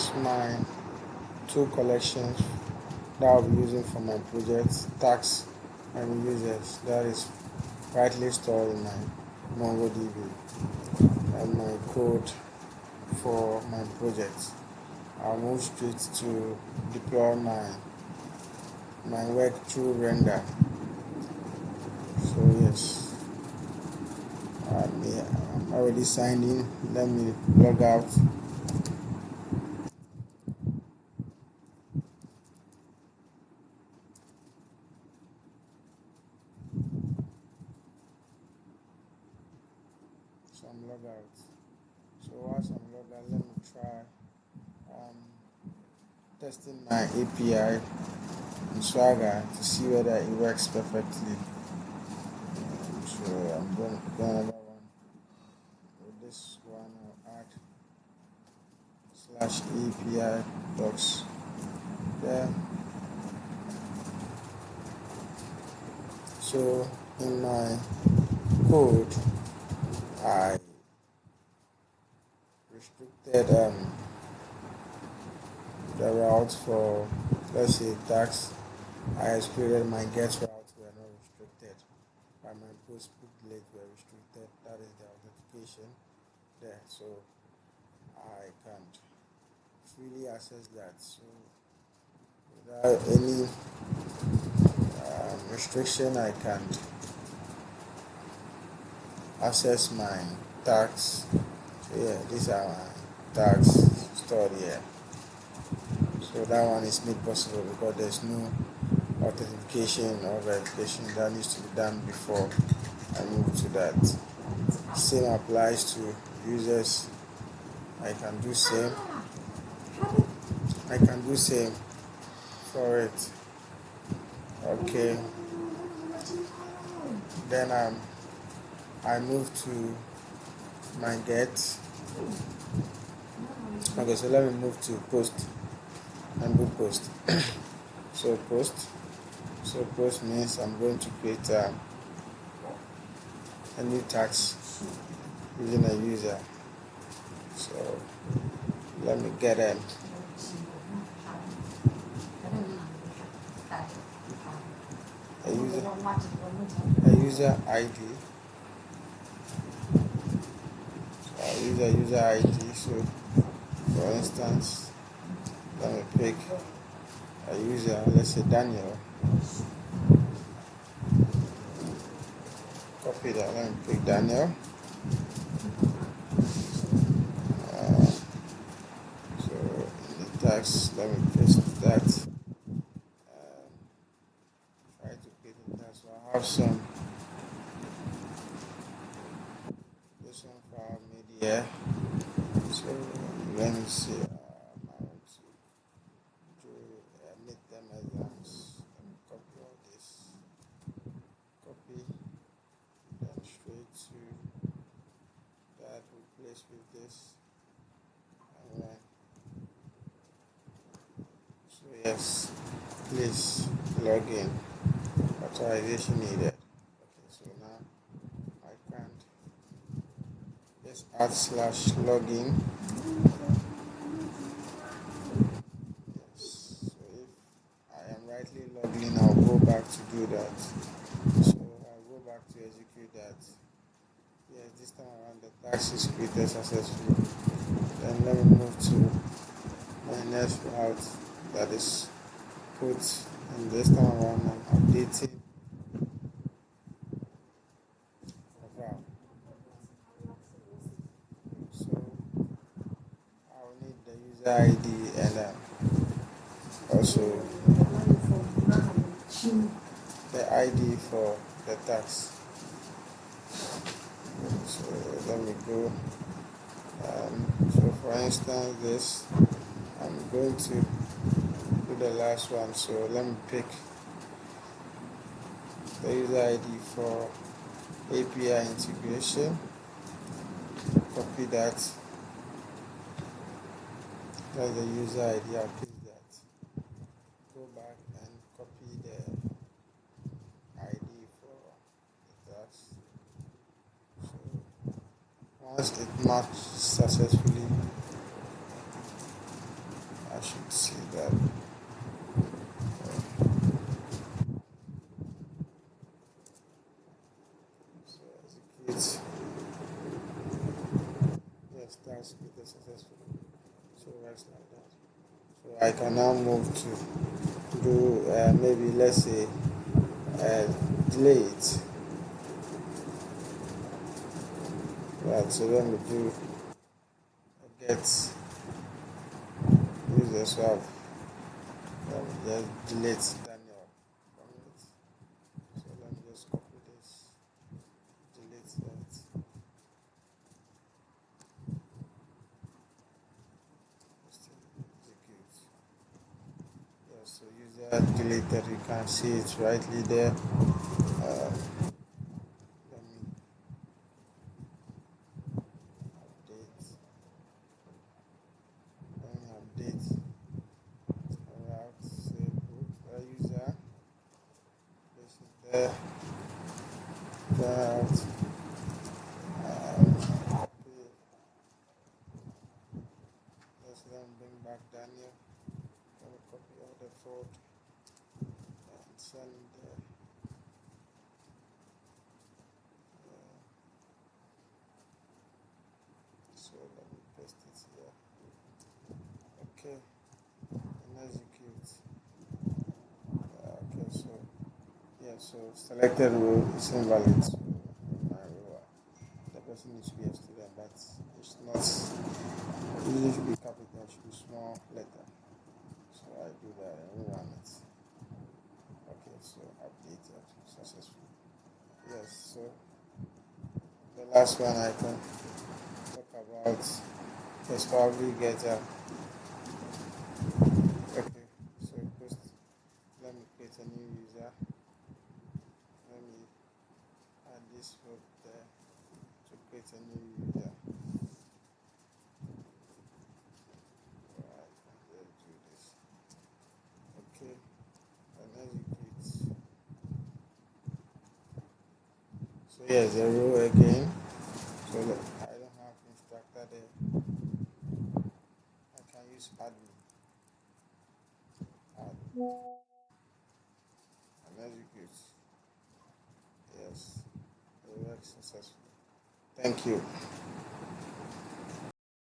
is my two collections that I'll be using for my project, tags and users, that is rightly stored in my MongoDB, and my code for my project. I'll move straight to deploy my work through render. So yes, I'm already signed in. Let me log out. So I'm logged out. So once I'm logged out, let me try um, testing my API in Swagger to see whether it works perfectly. So I'm going to do another one. With this one, I'll add /API docs there. So in my code, I restricted the route for, let's say, tags. I excluded my get routes were not restricted, but my post book delete were restricted. That is the authentication there, so I can't freely access that. So without any restriction, I can't access my tags. So yeah, these are my tags stored here. So that one is made possible because there's no authentication or verification that needs to be done before I move to that. Same applies to users. I can do same. I can do same for it. Okay. Then I move to my get. Okay, so let me move to post and do post. So post. So post means I'm going to create a new task using a user. So let me get a user ID. So I'll use a user ID. So for instance, let me pick a user, let's say Daniel. Copy that, let me pick Daniel. So in the text, let me paste that. Try to paste that. So I have this one for media. So let me see. I want to make them exams. Let me copy all this. Copy, then straight to that. Replace with this. And then, so yes, please log in. Authorization needed. Okay, so now I can't just add /login. Yes. So if I am rightly logged in, I'll go back to do that. So I'll go back to execute that. Yes, this time around the task is created successfully. Then let me move to my next route that is put, and this time around I'm updating profile. So I'll need the user ID and also the ID for the tax. So let me go. So for instance, this I'm going to do the last one. So let me pick the user ID for API integration. Copy that. That's the user ID. I'll paste that. Go back and copy the ID for the tax. So once it matched successfully, I should see that. So execute. Yes, that's completed successfully. So it works like that. So I can now move to do maybe let's say uh, delay it. Right. So let me do get user swap. Let me just delete Daniel from it. So let me just copy this, delete that, execute. Yeah, so user deleted. You can see it rightly there. Uh, let me update. Let me update. Route say book user. This is there. Route. Copy. Let's then bring back Daniel. Let me copy all the code and send there. So let me paste it here. Okay, and execute. Okay, so yeah, so selected row is invalid. So my row, the person needs to be a student, but it's not. It usually should be capital, it should be small letter. So I do that and run it. Okay, so updated successfully. Yes, so the last one I can talk about is probably get okay, so post. Let me create a new user. Let me add this row there to create a new user. Alright, let's do this. Okay, and execute. So here's the row again. So look, I don't have instructor there. I can use admin. Add and execute. Yes, it works successfully. Thank you.